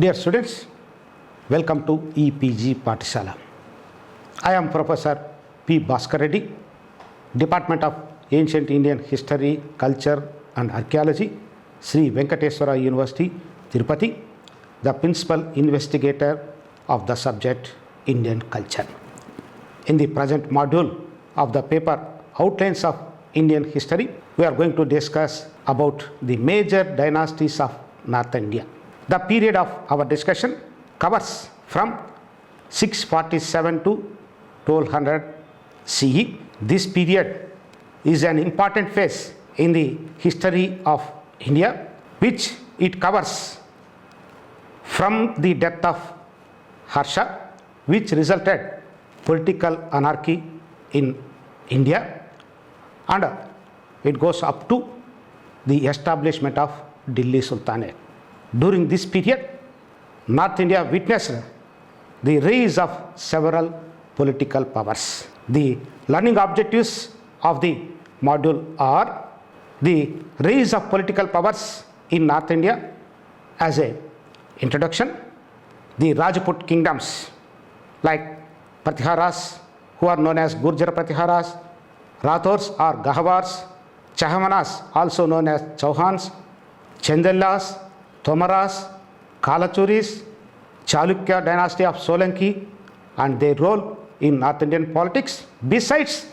Dear students, welcome to EPG Patishala. I am Professor P. Bhaskar Reddy, Department of Ancient Indian History, Culture and Archaeology, Sri Venkateswara University, Tirupati, the Principal Investigator of the subject Indian Culture. In the present module of the paper Outlines of Indian History, we are going to discuss about the major dynasties of North India. The period of our discussion covers from 647 to 1200 CE. This period is an important phase in the history of India, which it covers from the death of Harsha, which resulted political anarchy in India, and it goes up to the establishment of Delhi Sultanate. During this period, North India witnessed the rise of several political powers. The learning objectives of the module are the rise of political powers in North India as a introduction, the Rajput kingdoms like Pratiharas, who are known as Gurjar Pratiharas, Rathors or Gahwars, Chahamanas, also known as Chauhans, Chendelas, Tomaras, Kalachuris, Chalukya dynasty of Solanki, and their role in North Indian politics, besides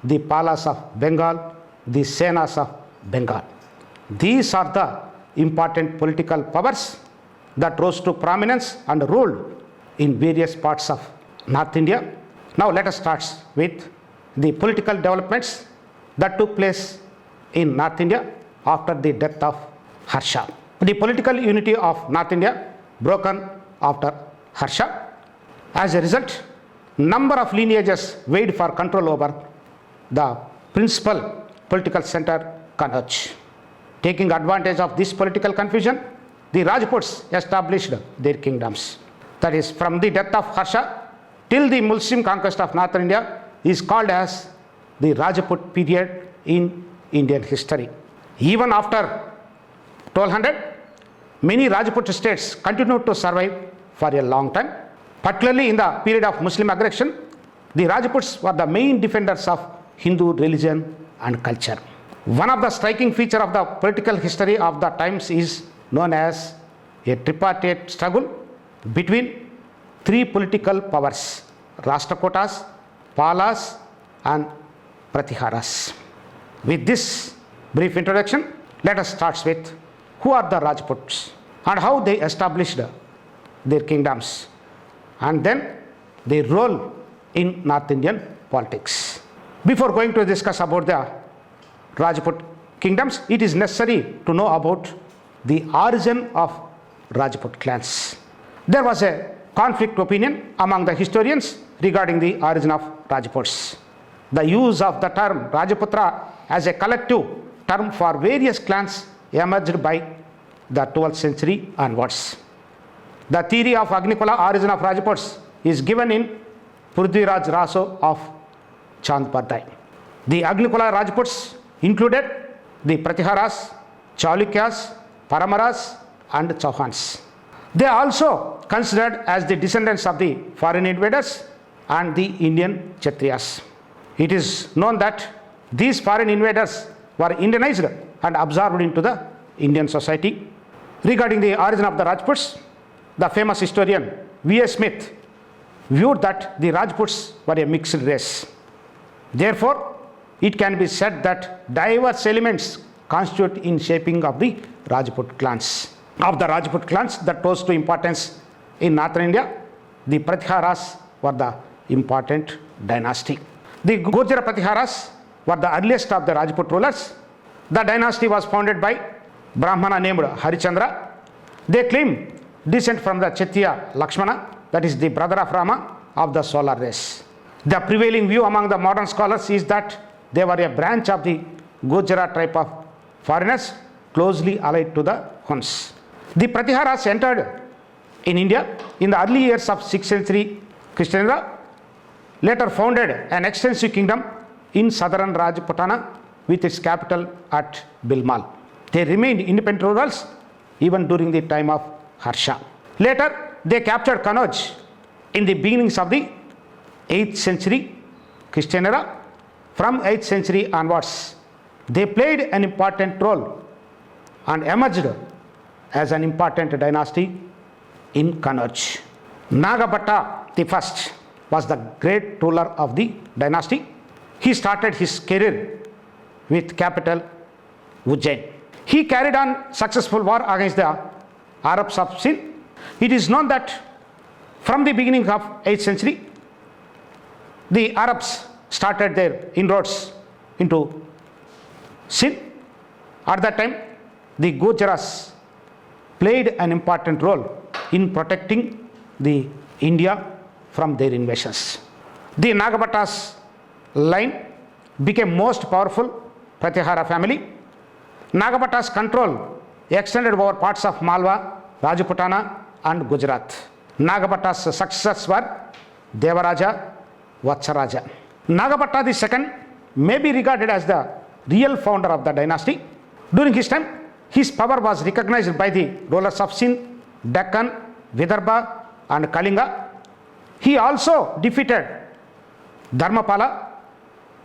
the Palas of Bengal, the Senas of Bengal. These are the important political powers that rose to prominence and ruled in various parts of North India. Now let us start with the political developments that took place in North India after the death of Harsha. The political unity of North India broken after Harsha. As a result, number of lineages weighed for control over the principal political center Kannauj. Taking advantage of this political confusion, the Rajputs established their kingdoms. That is, from the death of Harsha till the Muslim conquest of North India is called as the Rajput period in Indian history. Even after 1200, many Rajput states continued to survive for a long time. Particularly in the period of Muslim aggression, the Rajputs were the main defenders of Hindu religion and culture. One of the striking features of the political history of the times is known as a tripartite struggle between three political powers: Rashtrakutas, Palas, and Pratiharas. With this brief introduction, let us start with who are the Rajputs and how they established their kingdoms, and then their role in North Indian politics. Before going to discuss about the Rajput kingdoms, it is necessary to know about the origin of Rajput clans. There was a conflict opinion among the historians regarding the origin of Rajputs. The use of the term Rajaputra as a collective term for various clans emerged by the 12th century onwards. The theory of Agnikula origin of Rajputs is given in Prithviraj Raso of Chandbardai. The Agnikula Rajputs included the Pratiharas, Chalukyas, Paramaras, and Chauhans. They are also considered as the descendants of the foreign invaders and the Indian Kshatriyas. It is known that these foreign invaders were Indianized and absorbed into the Indian society. Regarding the origin of the Rajputs, the famous historian V.A. Smith viewed that the Rajputs were a mixed race. Therefore, it can be said that diverse elements constitute in shaping of the Rajput clans. Of the Rajput clans that rose to importance in Northern India, the Pratiharas were the important dynasty. The Gurjara Pratiharas were the earliest of the Rajput rulers. The dynasty was founded by Brahmana named Harichandra. They claim descent from the Kshatriya Lakshmana, that is the brother of Rama, of the solar race. The prevailing view among the modern scholars is that they were a branch of the Gurjara tribe of foreigners closely allied to the Huns. The Pratiharas entered in India in the early years of 6th century Krishnendra, later founded an extensive kingdom in southern Rajputana with its capital at Bilmal. They remained independent rulers even during the time of Harsha. Later, they captured Kannauj in the beginnings of the 8th century Christian era. From 8th century onwards, they played an important role and emerged as an important dynasty in Kannauj. Nagabhatta the first was the great ruler of the dynasty. He started his career with capital Ujjain. He carried on successful war against the Arabs of Sind. It is known that from the beginning of 8th century, the Arabs started their inroads into Sind. At that time, the Gujaras played an important role in protecting the India from their invasions. The Nagabhatta's line became most powerful Pratihara family. Nagabhatta's control extended over parts of Malwa, Rajputana and Gujarat. Nagabhatta's successors were Devaraja, Vatsaraja. Nagabhatta II may be regarded as the real founder of the dynasty. During his time, his power was recognized by the rulers of Sind, Deccan, Vidarbha and Kalinga. He also defeated Dharmapala,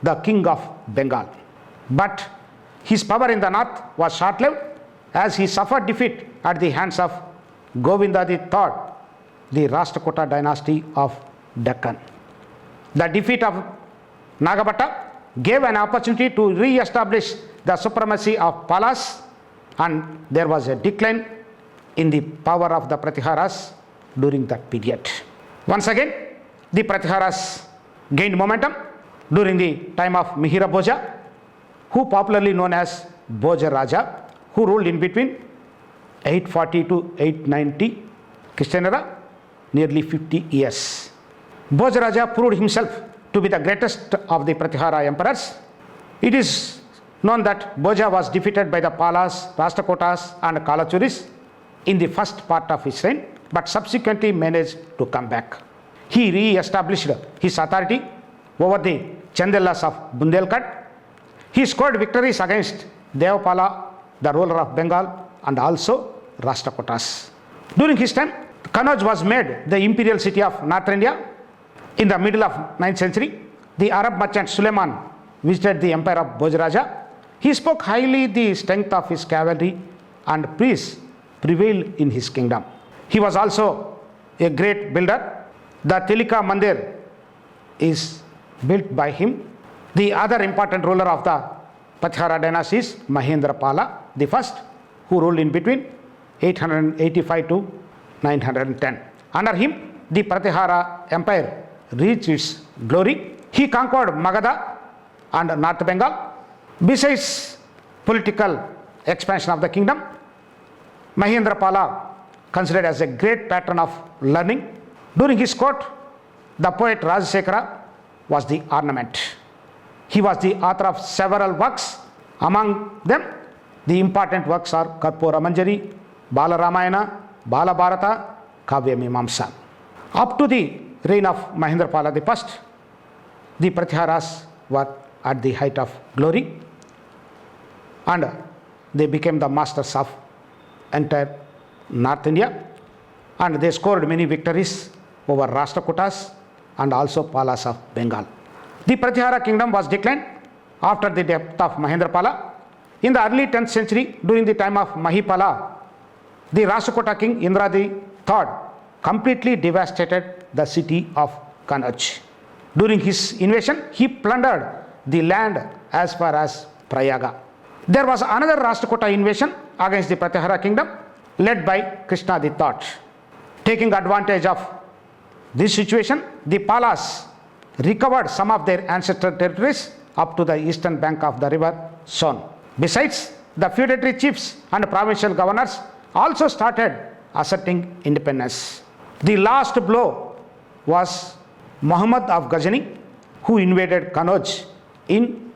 the king of Bengal. But his power in the north was short-lived as he suffered defeat at the hands of Govinda III, the Rashtrakuta dynasty of Deccan. The defeat of Nagabhatta gave an opportunity to re-establish the supremacy of Palas, and there was a decline in the power of the Pratiharas during that period. Once again, the Pratiharas gained momentum during the time of Mihira Bhoja, who popularly known as Bhoja Raja, who ruled in between 840 to 890 Christian era, nearly 50 years. Bhoja Raja proved himself to be the greatest of the Pratihara emperors. It is known that Bhoja was defeated by the Palas, Rashtrakutas and Kalachuris in the first part of his reign, but subsequently managed to come back. He re-established his authority over the Chandelas of Bundelkhand. He scored victories against Devapala, the ruler of Bengal, and also Rashtrakutas. During his time, Kannauj was made the imperial city of North India. In the middle of 9th century, the Arab merchant Suleiman visited the empire of Bhoja Raja. He spoke highly the strength of his cavalry and peace prevailed in his kingdom. He was also a great builder. The Tilika Mandir is built by him. The other important ruler of the Pratihara dynasty is Mahendrapala I, who ruled in between 885 to 910. Under him, the Pratihara empire reached its glory. He conquered Magadha and North Bengal. Besides political expansion of the kingdom, Mahendrapala, considered as a great patron of learning. During his court, the poet Rajasekara was the ornament. He was the author of several works. Among them, the important works are Karpura Manjari, Bala Ramayana, Bala Bharata, Kavya Mimamsa. Up to the reign of Mahendrapala I, the Pratiharas were at the height of glory and they became the masters of entire North India, and they scored many victories over Rashtrakutas and also Palas of Bengal. The Pratihara kingdom was declined after the death of Mahendrapala. In the early 10th century, during the time of Mahipala, the Rashtrakuta king Indradi III completely devastated the city of Kannauj. During his invasion, he plundered the land as far as Prayaga. There was another Rashtrakuta invasion against the Pratihara kingdom led by Krishna III. Taking advantage of this situation, the Palas recovered some of their ancestral territories up to the eastern bank of the river Son. Besides, the feudatory chiefs and provincial governors also started asserting independence. The last blow was Muhammad of Ghazni, who invaded Kannauj in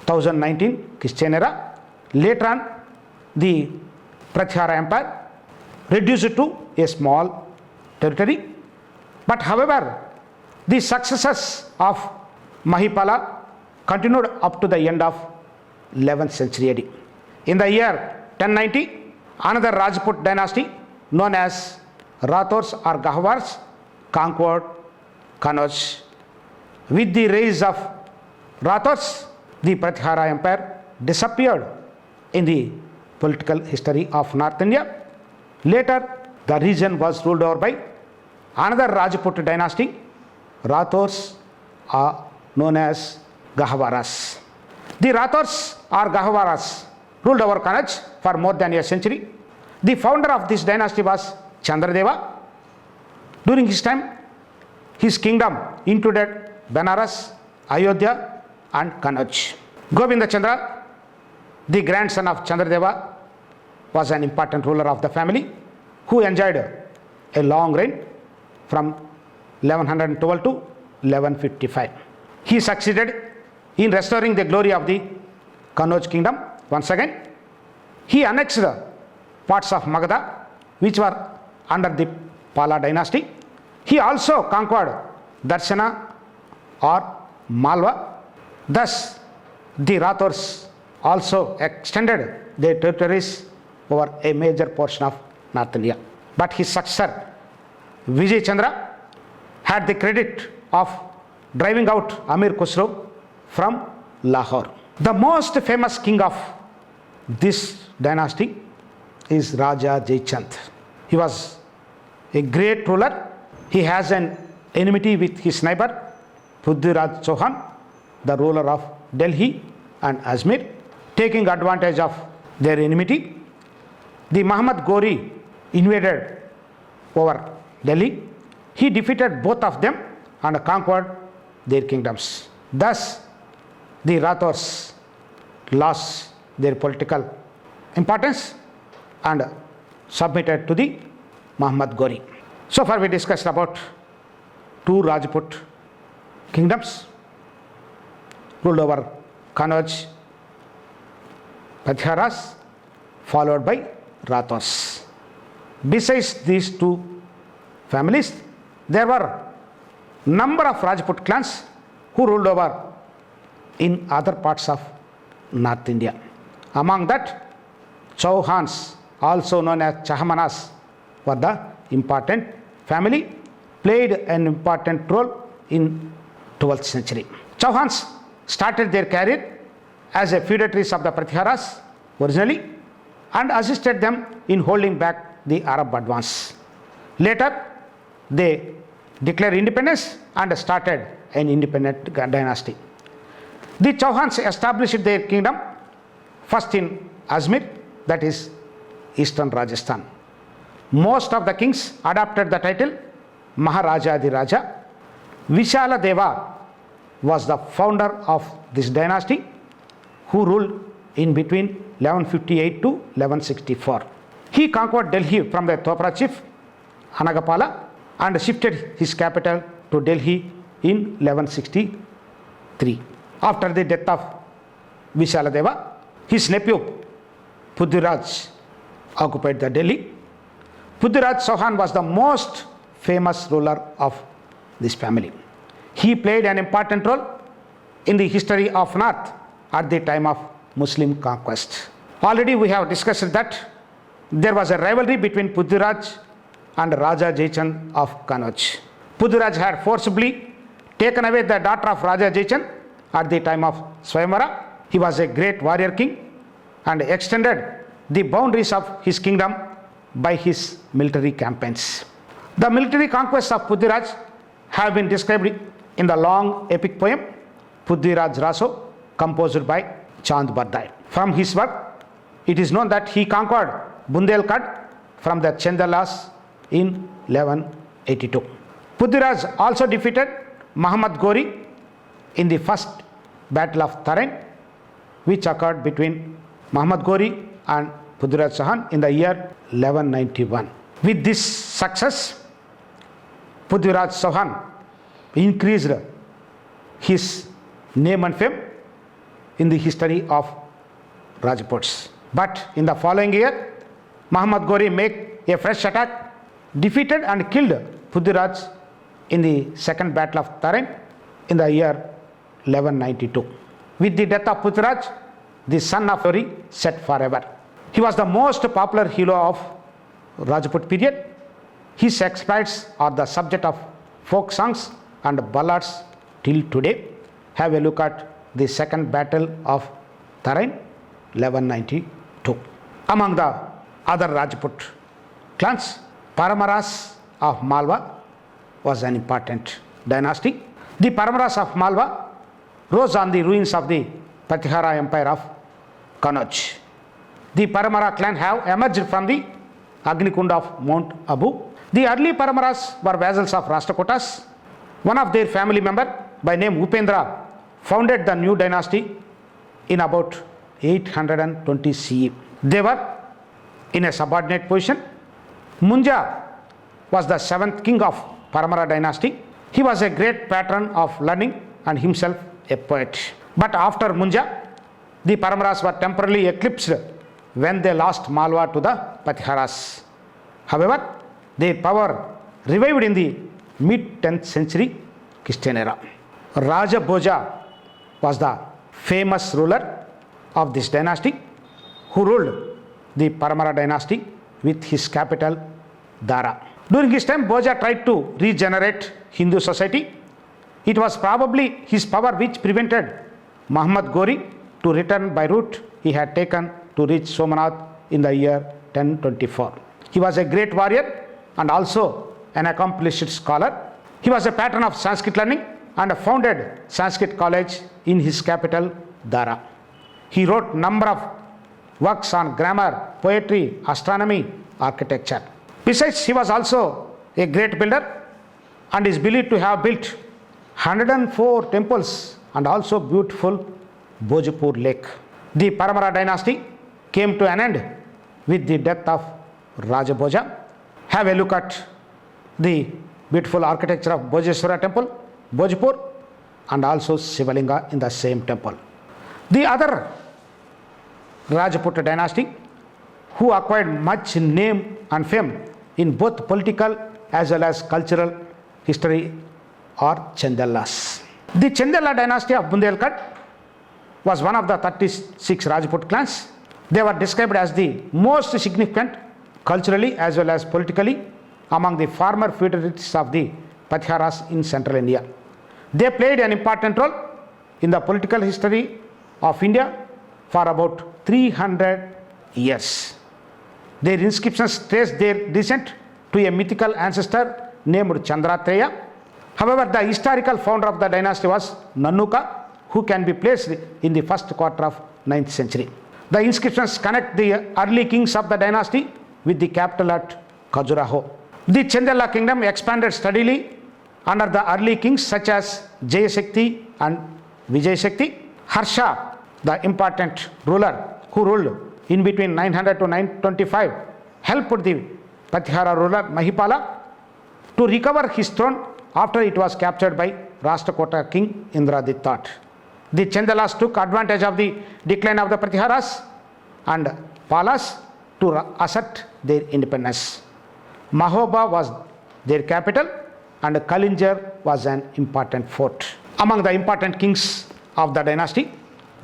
1019 Christian era. Later on, the Pratihara empire reduced to a small territory. But however, the successes of Mahipala continued up to the end of 11th century AD. In the year 1090, another Rajput dynasty known as Rathors or Gahwars conquered Kannauj. With the rise of Rathors, the Pratihara Empire disappeared in the political history of North India. Later, the region was ruled over by another Rajput dynasty. Rathors are known as Gahwaras. The Rathors or Gahwaras ruled over Kannauj for more than a century. The founder of this dynasty was Chandradeva. During his time, his kingdom included Benares, Ayodhya and Kannauj. Govinda Chandra, the grandson of Chandradeva, was an important ruler of the family who enjoyed a long reign from 1112 to 1155. He succeeded in restoring the glory of the Kannauj kingdom once again. He annexed parts of Magadha which were under the Pala dynasty. He also conquered Darshana or Malwa. Thus, the Rathors also extended their territories over a major portion of North India. But his successor, Vijay Chandra, had the credit of driving out Amir Khusro from Lahore. The most famous king of this dynasty is Raja Jaichand. He was a great ruler. He has an enmity with his neighbor Prithviraj Chauhan, the ruler of Delhi and Ajmer. Taking advantage of their enmity, the Muhammad Ghori invaded over Delhi. He defeated both of them and conquered their kingdoms. Thus, the Rathors lost their political importance and submitted to the Muhammad Ghori. So far we discussed about two Rajput kingdoms ruled over Kannauj, Pratiharas, followed by Rathors. Besides these two families, there were number of Rajput clans who ruled over in other parts of North India. Among that, Chauhans, also known as Chahmanas, were the important family, played an important role in 12th century. Chauhans started their career as a feudatories of the Pratiharas originally and assisted them in holding back the Arab advance. Later, they declared independence and started an independent dynasty. The Chauhans established their kingdom first in Ajmer, that is eastern Rajasthan. Most of the kings adopted the title Maharaja Adi Raja. Vishala Deva was the founder of this dynasty who ruled in between 1158 to 1164. He conquered Delhi from the Topra chief Anagapala and shifted his capital to Delhi in 1163. After the death of Vishala Deva, his nephew Prithviraj occupied the Delhi. Prithviraj Chauhan was the most famous ruler of this family. He played an important role in the history of North at the time of Muslim conquest. Already we have discussed that there was a rivalry between Prithviraj and Raja Jaichand of Kannauj. Prithviraj had forcibly taken away the daughter of Raja Jaichand at the time of Swayamvara. He was a great warrior king and extended the boundaries of his kingdom by his military campaigns. The military conquests of Prithviraj have been described in the long epic poem Prithviraj Raso, composed by Chand Bardai. From his work, it is known that he conquered Bundelkhand from the Chandalas in 1182. Prithviraj also defeated Muhammad Ghori in the first battle of Tarain, which occurred between Muhammad Ghori and Prithviraj Chauhan in the year 1191. With this success, Prithviraj Chauhan increased his name and fame in the history of Rajputs. But in the following year, Muhammad Ghori made a fresh attack, defeated and killed Prithviraj in the second battle of Tarain in the year 1192. With the death of Prithviraj, the son of Ghori set forever. He was the most popular hero of Rajput period His exploits are the subject of folk songs and ballads till today. Have a look at the Second Battle of Tarain, 1192. Among the other Rajput clans, Paramaras of Malwa was an important dynasty. The Paramaras of Malwa rose on the ruins of the Pratihara Empire of Kanauj. The Paramara clan have emerged from the Agnikund of Mount Abu. The early Paramaras were vassals of Rashtrakutas. One of their family member by name Upendra founded the new dynasty in about 820 CE. They were in a subordinate position. Munja was the seventh king of Paramara dynasty. He was a great patron of learning and himself a poet. But after Munja, the Paramaras were temporarily eclipsed when they lost Malwa to the Patiharas. However, their power revived in the mid-10th century Christian era. Raja Bhoja was the famous ruler of this dynasty who ruled the Paramara dynasty with his capital Dara. During his time, Bhoja tried to regenerate Hindu society. It was probably his power which prevented Muhammad Ghori to return by route he had taken to reach Somanath in the year 1024. He was a great warrior and also an accomplished scholar. He was a patron of Sanskrit learning and founded Sanskrit college in his capital Dara. He wrote a number of works on grammar, poetry, astronomy, architecture. Besides, he was also a great builder and is believed to have built 104 temples and also beautiful Bhojpur lake. The Paramara dynasty came to an end with the death of Raja Bhoja. Have a look at the beautiful architecture of Bhojeshwara temple, Bhojpur, and also Shivalinga in the same temple. The other Rajput dynasty who acquired much name and fame in both political as well as cultural history are Chandelas. The Chandela dynasty of Bundelkhand was one of the 36 Rajput clans. They were described as the most significant culturally as well as politically among the former feudalities of the Patiharas in central India. They played an important role in the political history of India for about 300 years. Their inscriptions trace their descent to a mythical ancestor named Chandratreya. However, the historical founder of the dynasty was Nanuka, who can be placed in the first quarter of 9th century. The inscriptions connect the early kings of the dynasty with the capital at Khajuraho. The Chandela kingdom expanded steadily under the early kings such as Jayashakti and Vijayashakti. Harsha, the important ruler who ruled in between 900 to 925, helped the Patihara ruler Mahipala to recover his throne after it was captured by Rashtrakuta king Indradit III. The Chandelas took advantage of the decline of the Pratiharas and Palas to assert their independence. Mahoba was their capital and Kalinjar was an important fort. Among the important kings of the dynasty,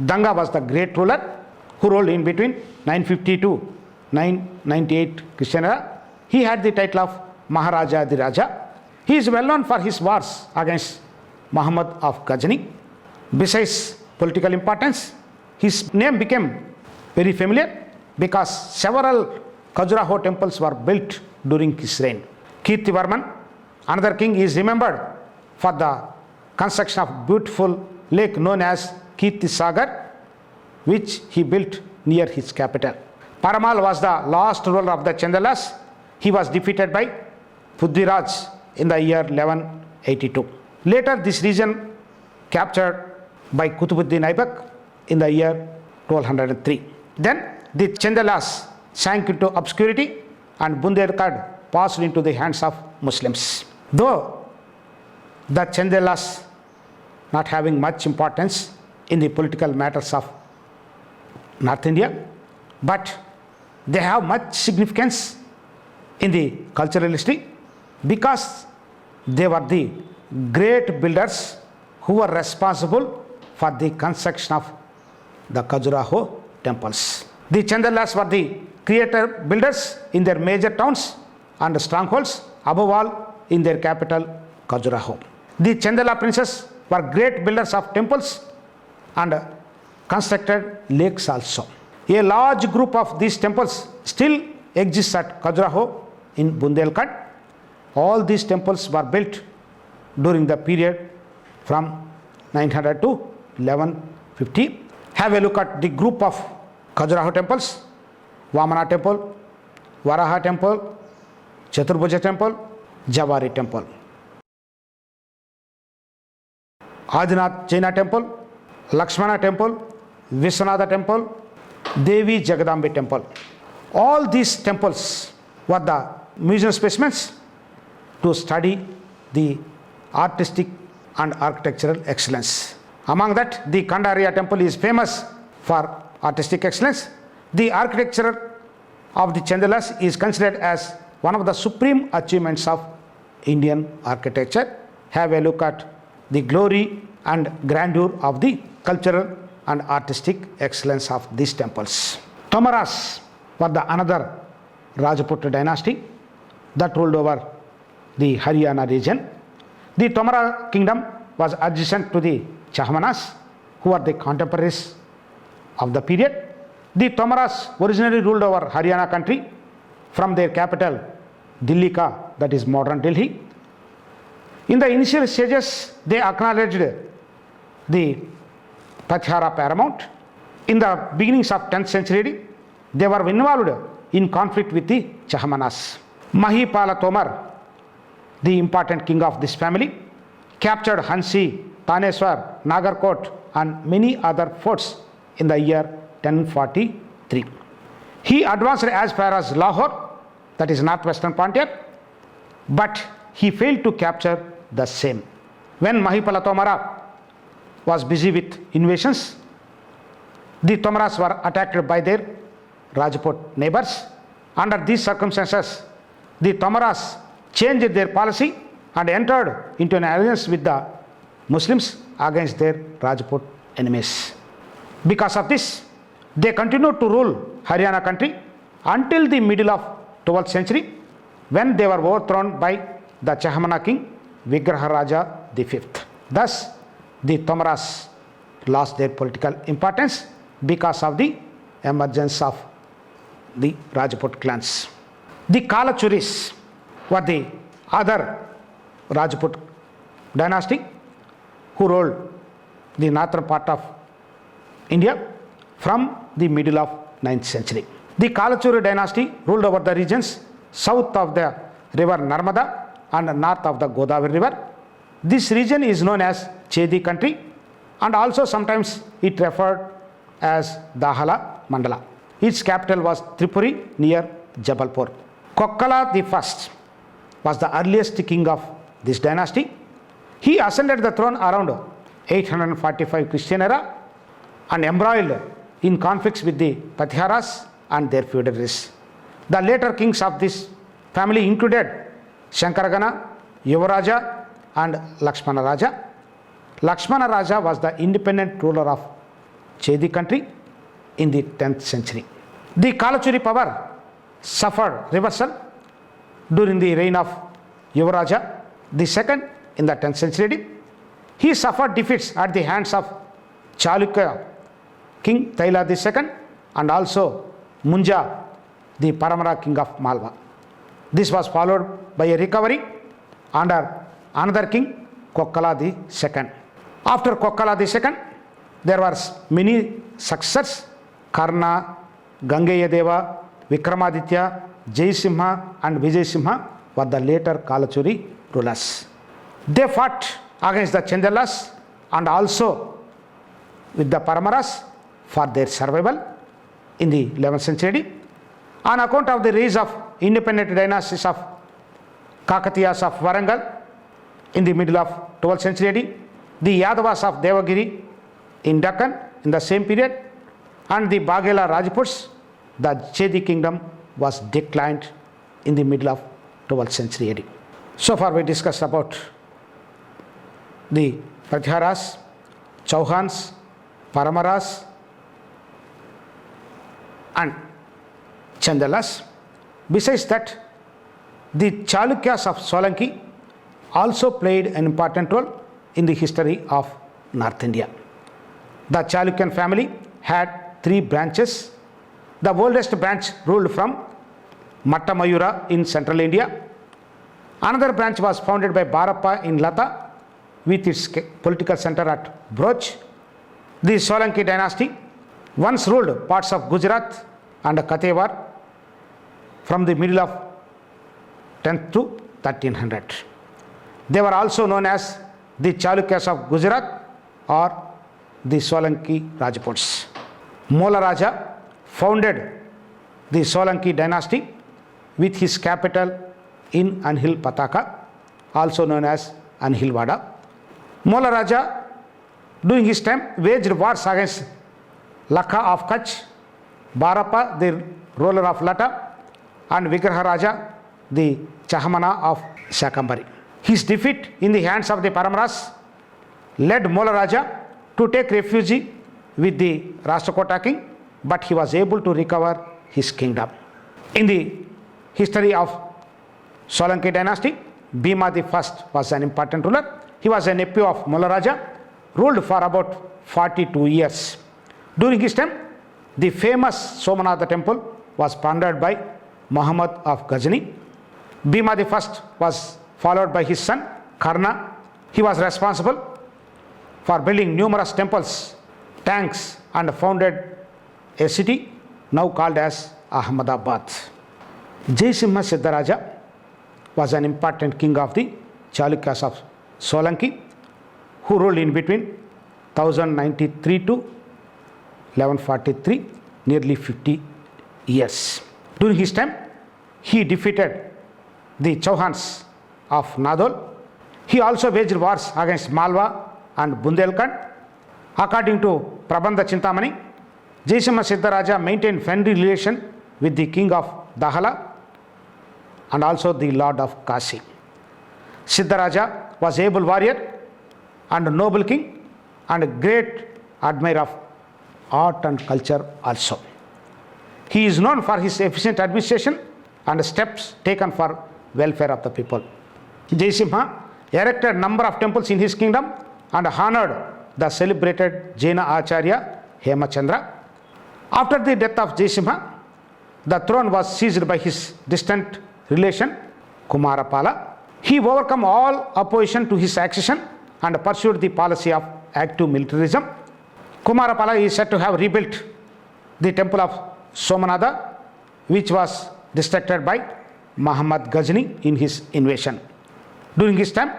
Danga was the great ruler who ruled in between 950 to 998 Christian era. He had the title of Maharaja the Raja. He is well known for his wars against Muhammad of Ghazni. Besides political importance, his name became very familiar because several Khajuraho temples were built during his reign. Kirtivarman, another king, is remembered for the construction of beautiful lake known as Kirtisagar, which he built near his capital. Paramal was the last ruler of the Chandelas. He was defeated by Prithviraj in the year 1182. Later, this region captured by Kutubuddin Aibak in the year 1203. Then the Chandelas sank into obscurity and Bundelkhand passed into the hands of Muslims. Though the Chandelas not having much importance in the political matters of North India, but they have much significance in the cultural history because they were the great builders who were responsible for the construction of the Khajuraho temples. The Chandelas were the creator builders in their major towns and strongholds above all in their capital, Khajuraho. The Chandala princes were great builders of temples and constructed lakes also. A large group of these temples still exists at Khajuraho in Bundelkhand. All these temples were built during the period from 900 to 1150. Have a look at the group of Khajuraho temples: Vamana temple, Varaha temple, Chaturbhuja temple, Javari temple, Adinath Jaina temple, Lakshmana temple, Vishwanatha temple, Devi Jagadambe temple. All these temples were the museum specimens to study the artistic and architectural excellence. Among that, the Kandariya temple is famous for artistic excellence. The architecture of the Chandalas is considered as one of the supreme achievements of Indian architecture. Have a look at the glory and grandeur of the cultural and artistic excellence of these temples. Tomaras were the another Rajput dynasty that ruled over the Haryana region. The Tomara kingdom was adjacent to the Chahmanas, who are the contemporaries of the period. The Tomaras originally ruled over Haryana country from their capital Dillika, that is modern Delhi. In the initial stages, they acknowledged the Prathara paramount. In the beginnings of 10th century, they were involved in conflict with the Chahmanas. Mahipala Tomar, the important king of this family, captured Hansi, Taneswar, Nagarkot and many other forts in the year 1043. He advanced as far as Lahore, that is northwestern Pontiac, but he failed to capture the same. When Mahipala Tomara was busy with invasions, the Tomaras were attacked by their Rajput neighbors. Under these circumstances, the Tomaras changed their policy and entered into an alliance with the Muslims against their Rajput enemies. Because of this, they continued to rule Haryana country until the middle of 12th century, when they were overthrown by the Chahmana king Vigraha Raja V. Thus, the Tomaras lost their political importance because of the emergence of the Rajput clans. The Kalachuris were the other Rajput dynasty who ruled the northern part of India from the middle of 9th century. The Kalachuri dynasty ruled over the regions south of the river Narmada and north of the Godavari river. This region is known as Chedi country, and also sometimes it referred as Dahala Mandala. Its capital was Tripuri near Jabalpur. Kokkala I was the earliest king of this dynasty. He ascended the throne around 845 Christian era and embroiled in conflicts with the Patiharas and their feudatories. The later kings of this family included Shankaragana, Yuvaraja and Lakshmana Raja. Lakshmana Raja was the independent ruler of Chedi country in the 10th century. The Kalachuri power suffered reversal during the reign of Yuvaraja II in the 10th century. He suffered defeats at the hands of Chalukya king Taila II and also Munja, the Paramara king of Malwa. This was followed by a recovery under another king, Kokkala II. After Kokkala II, there were many successors: Karna, Gangeya Deva, Vikramaditya, Jaisimha and Vijaysimha were the later Kalachuri rulers. They fought against the Chandalas and also with the Paramaras for their survival in the 11th century. On account of the rise of independent dynasties of Kakatiyas of Warangal in the middle of 12th century, the Yadavas of Devagiri in Deccan in the same period, and the Baghela Rajputs, the Chedi kingdom was declined in the middle of 12th century AD. So far we discussed about the Pratharas, Chauhans, Paramaras and Chandalas. Besides that, The Chalukyas of Solanki also played an important role in the history of North India. The Chalukyan family had three branches. The oldest branch ruled from Mattamayura in central India. Another branch was founded by Barappa in Lata with its political center at Broch. The Solanki dynasty once ruled parts of Gujarat and Katewar from the middle of 10th to 1300. They were also known as the Chalukyas of Gujarat or the Solanki Rajputs. Mola Raja founded the Solanki dynasty with his capital in Anhil Pataka, also known as Anhilwada. Mola Raja, during his time, waged wars against Lakha of Kutch, Barappa, the ruler of Lata, and Vigraha Raja, the Chahamana of Shakambari. His defeat in the hands of the Paramaras led Mola Raja to take refuge with the Rashtakota king, but he was able to recover his kingdom. In the history of Solanki dynasty, Bhima I was an important ruler. He was a nephew of Mola Raja, ruled for about 42 years. During his time, the famous Somanatha temple was plundered by Muhammad of Ghazni. Bhima I was followed by his son Karna. He was responsible for building numerous temples, tanks, and founded a city now called as Ahmedabad. Jaisimha Siddharaja was an important king of the Chalukyas of Solanki, who ruled in between 1093 to 1143, nearly 50 years. During his time, he defeated the Chauhans of Nadol. He also waged wars against Malwa and Bundelkhand. According to Prabandha Chintamani, Jaisimha Siddharaja maintained friendly relation with the king of Dahala and also the lord of Kasi. Siddharaja was able warrior and a noble king and a great admirer of art and culture also. He is known for his efficient administration and steps taken for welfare of the people. Jaisimha erected a number of temples in his kingdom and honored the celebrated Jaina Acharya Hemachandra. After the death of Jaisimha, the throne was seized by his distant relation Kumarapala. He overcame all opposition to his accession and pursued the policy of active militarism. Kumarapala is said to have rebuilt the temple of Somanatha, which was destructed by Muhammad Ghazni in his invasion. During his time,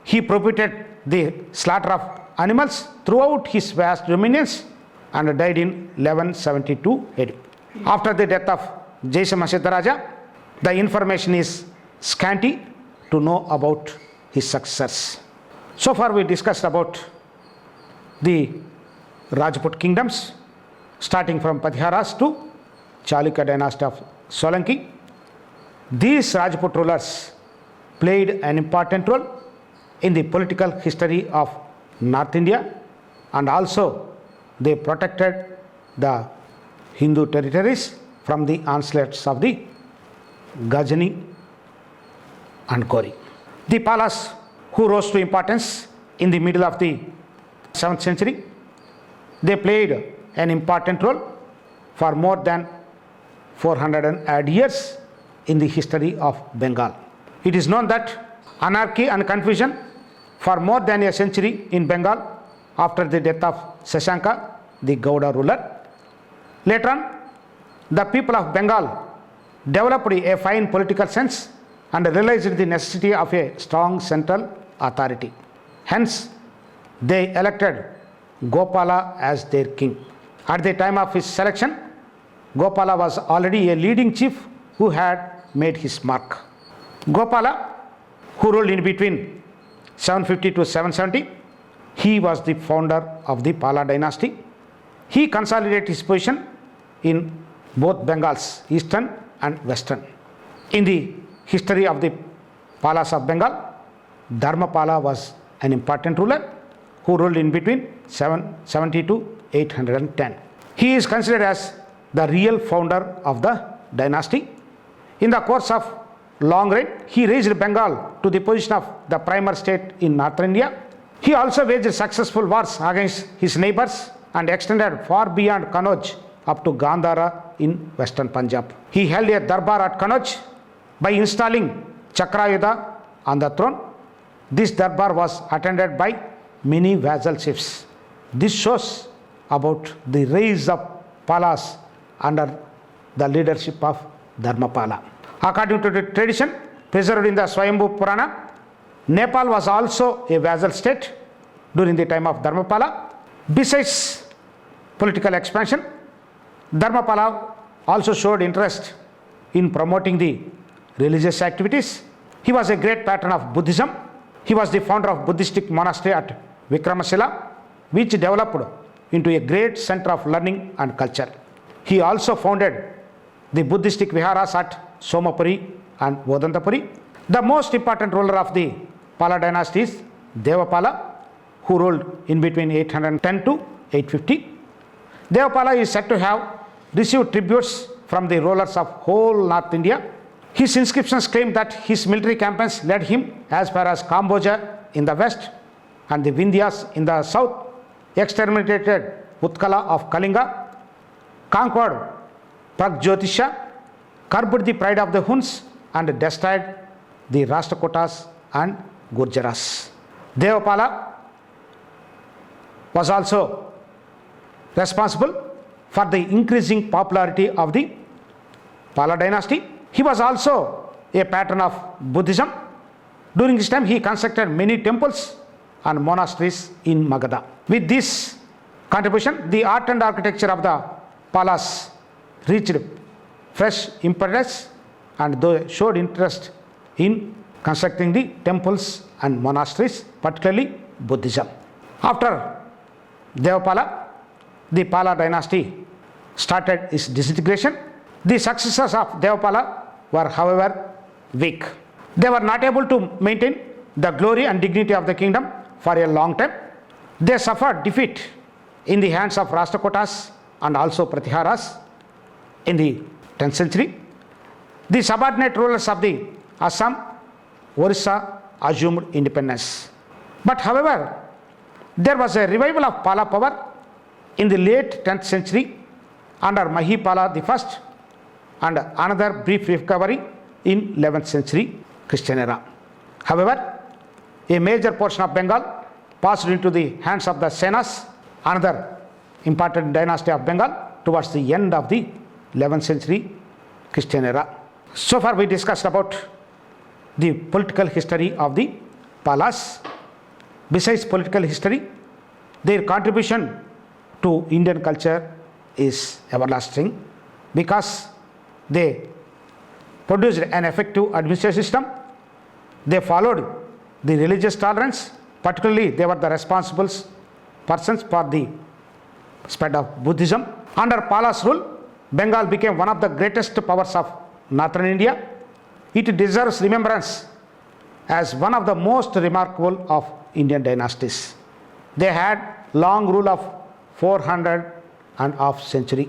he prohibited the slaughter of animals throughout his vast dominions and died in 1172 AD. After the death of Jaisimha Siddharaja, the information is scanty to know about his successors. So far we discussed about the Rajput kingdoms, starting from Patiharas to Chalukya dynasty of Solanki. These Rajput rulers played an important role in the political history of North India, and also they protected the Hindu territories from the onslaughts of the Ghazni and Ghori. The Palas, who rose to importance in the middle of the 7th century, they played an important role for more than 400 and odd years in the history of Bengal. It is known that anarchy and confusion for more than a century in Bengal after the death of Shashanka, the Gauda ruler. Later on, the people of Bengal developed a fine political sense and realized the necessity of a strong central authority. Hence, they elected Gopala as their king. At the time of his selection, Gopala was already a leading chief who had made his mark. Gopala, who ruled in between 750 to 770, he was the founder of the Pala dynasty. He consolidated his position in both Bengals, eastern and western. In the history of the Palas of Bengal, Dharmapala was an important ruler who ruled in between 770 to 810. He is considered as the real founder of the dynasty. In the course of long reign, he raised Bengal to the position of the primary state in northern India. He also waged successful wars against his neighbors and extended far beyond Kannauj up to Gandhara in western Punjab. He held a darbar at Kannauj by installing Chakrayudha on the throne. This darbar was attended by many vassal chiefs. This shows about the rise of Palas under the leadership of Dharmapala. According to the tradition preserved in the Swayambhu Purana, Nepal was also a vassal state during the time of Dharmapala. Besides political expansion, Dharmapala also showed interest in promoting the religious activities. He was a great patron of Buddhism. He was the founder of Buddhistic monastery at Vikramasila, which developed into a great center of learning and culture. He also founded the Buddhistic viharas at Somapuri and Vodantapuri. The most important ruler of the Pala dynasty is Devapala, who ruled in between 810 to 850. Devapala is said to have received tributes from the rulers of whole North India. His inscriptions claim that his military campaigns led him as far as Kamboja in the west and the Vindhyas in the south, exterminated Utkala of Kalinga, conquered Pragjyotisha, curbed the pride of the Huns, and destroyed the Rashtrakutas and Gurjaras. Devapala was also responsible for the increasing popularity of the Pala dynasty. He was also a patron of Buddhism. During his time, he constructed many temples and monasteries in Magadha. With this contribution, the art and architecture of the Palas reached fresh impetus, and they showed interest in constructing the temples and monasteries, particularly Buddhism. After Devapala, the Pala dynasty started its disintegration. The successors of Devapala were, however, weak. They were not able to maintain the glory and dignity of the kingdom for a long time. They suffered defeat in the hands of Rashtrakutas and also Pratiharas in the 10th century. The subordinate rulers of the Assam, Orissa assumed independence. But however, there was a revival of Pala power in the late 10th century under Mahipala I, and another brief recovery in 11th century Christian era. However, a major portion of Bengal passed into the hands of the Senas, another important dynasty of Bengal, towards the end of the 11th century Christian era. So far we discussed about the political history of the Palas. Besides political history, their contribution to Indian culture is everlasting, because they produced an effective administration system. They followed the religious tolerance. Particularly, they were the responsible persons for the spread of Buddhism. Under Pala's rule, Bengal became one of the greatest powers of northern India. It deserves remembrance as one of the most remarkable of Indian dynasties. They had long rule of 400 and half century.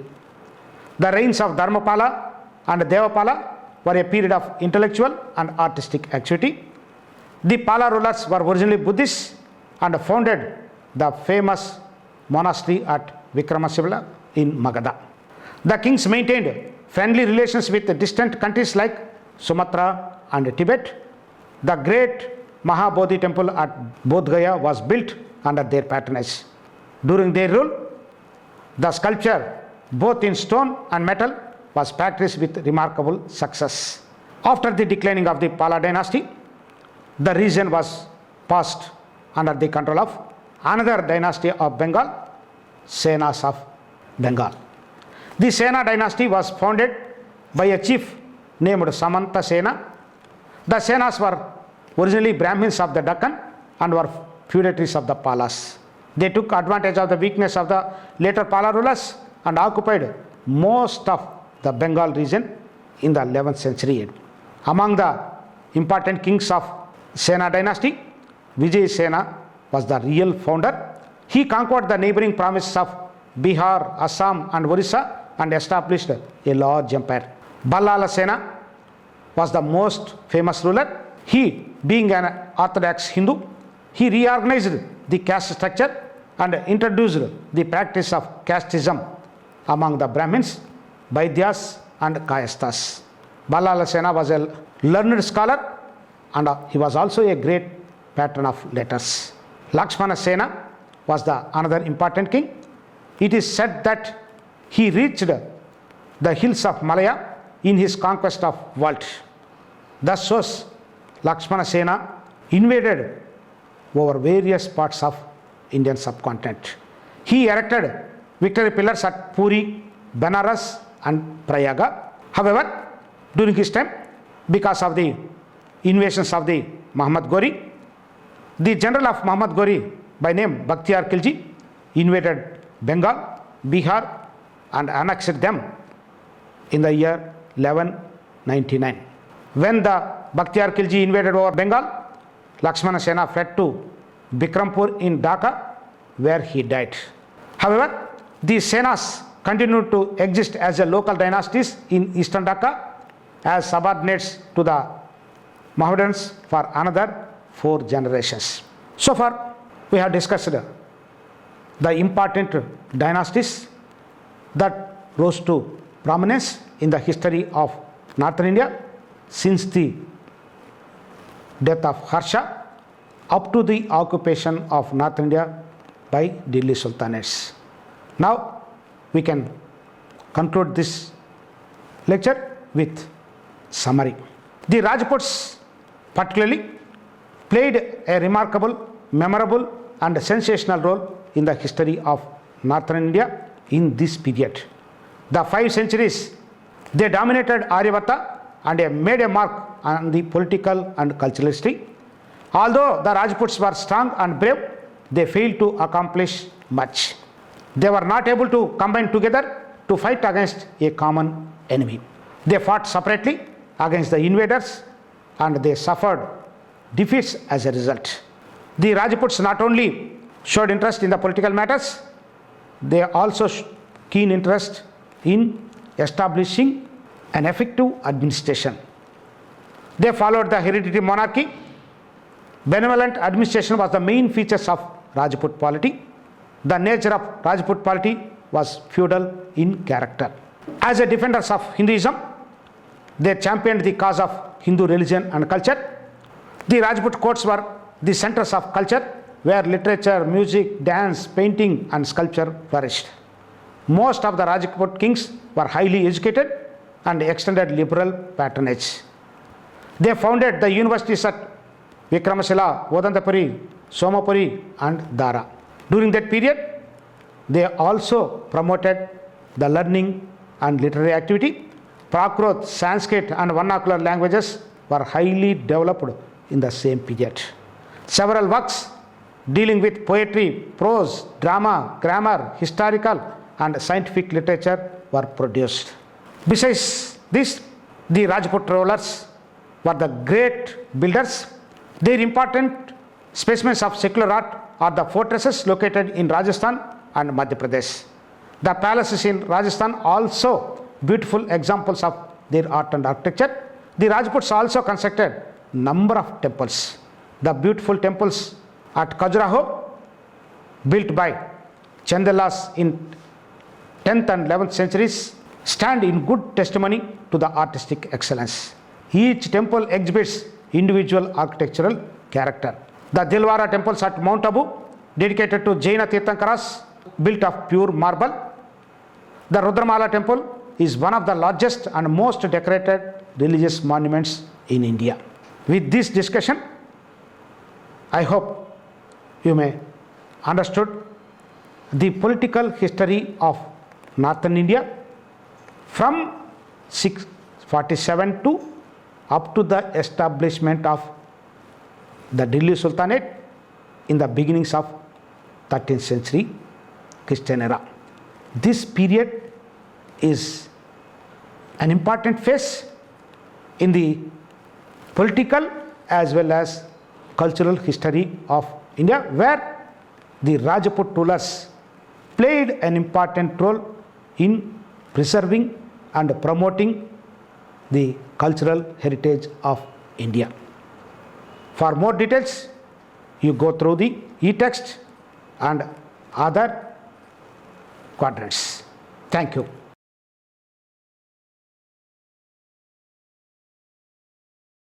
The reigns of Dharmapala and Devapala were a period of intellectual and artistic activity. The Pala rulers were originally Buddhists and founded the famous monastery at Vikramasila in Magadha. The kings maintained friendly relations with distant countries like Sumatra and Tibet. The great Mahabodhi temple at Bodh Gaya was built under their patronage. During their rule, the sculpture, both in stone and metal, was practiced with remarkable success. After the declining of the Pala dynasty, the region was passed under the control of another dynasty of Bengal, Senas of Bengal. The Sena dynasty was founded by a chief named Samanta Sena. The Senas were originally Brahmins of the Deccan and were feudatories of the Palas. They took advantage of the weakness of the later Pala rulers and occupied most of the Bengal region in the 11th century. Among the important kings of Sena dynasty, Vijay Sena was the real founder. He conquered the neighboring provinces of Bihar, Assam and Orissa and established a large empire. Ballala Sena was the most famous ruler. He, being an Orthodox Hindu, he reorganized the caste structure and introduced the practice of casteism among the Brahmins, Vaidyas and Kayasthas. Ballala Sena was a learned scholar and he was also a great patron of letters. Lakshmana Sena was the another important king. It is said that he reached the hills of Malaya in his conquest of world. Thus shows Lakshmana Sena invaded over various parts of Indian subcontinent. He erected victory pillars at Puri, Benares and Prayaga. However, during his time, because of the invasions of the Muhammad Ghori, the general of Muhammad Ghori by name Bakhtiyar Khilji invaded Bengal, Bihar and annexed them in the year 1199. When the Bakhtiyar Khilji invaded over Bengal, Lakshmana Sena fled to Bikrampur in Dhaka, where he died. However, these Senas continued to exist as a local dynasties in eastern Dhaka as subordinates to the Mohammedans for another 4 generations. So far, we have discussed the important dynasties that rose to prominence in the history of Northern India since the death of Harsha up to the occupation of North India by Delhi Sultanates. Now we can conclude this lecture with summary. The Rajputs particularly played a remarkable, memorable and sensational role in the history of Northern India in this period. The 5 centuries they dominated Aryavata and made a mark on the political and cultural history. Although the Rajputs were strong and brave, they failed to accomplish much. They were not able to combine together to fight against a common enemy. They fought separately against the invaders and they suffered defeats as a result. The Rajputs not only showed interest in the political matters, they also keen interest in establishing an effective administration. They followed the hereditary monarchy. Benevolent administration was the main features of Rajput polity. The nature of Rajput polity was feudal in character. As a defenders of Hinduism, they championed the cause of Hindu religion and culture. The Rajput courts were the centers of culture where literature, music, dance, painting and sculpture flourished. Most of the Rajput kings were highly educated and extended liberal patronage. They founded the universities at Vikramashila, Vodantapuri, Somapuri and Dara. During that period, they also promoted the learning and literary activity. Prakrit, Sanskrit and vernacular languages were highly developed in the same period. Several works dealing with poetry, prose, drama, grammar, historical and scientific literature were produced. Besides this, the Rajput rulers were the great builders. Their important specimens of secular art are the fortresses located in Rajasthan and Madhya Pradesh. The palaces in Rajasthan also beautiful examples of their art and architecture. The Rajputs also constructed number of temples. The beautiful temples at Khajuraho, built by Chandelas in 10th and 11th centuries, stand in good testimony to the artistic excellence. Each temple exhibits individual architectural character. The Dilwara temples at Mount Abu, dedicated to Jaina Tirthankaras, built of pure marble. The Rudramala temple is one of the largest and most decorated religious monuments in India. With this discussion, I hope you may understood the political history of Northern India from 647 to up to the establishment of the Delhi Sultanate in the beginnings of 13th century Christian era. This period is an important phase in the political as well as cultural history of India, where the Rajput rulers played an important role in preserving and promoting the cultural heritage of India. For more details, you go through the e-text and other quadrants. Thank you.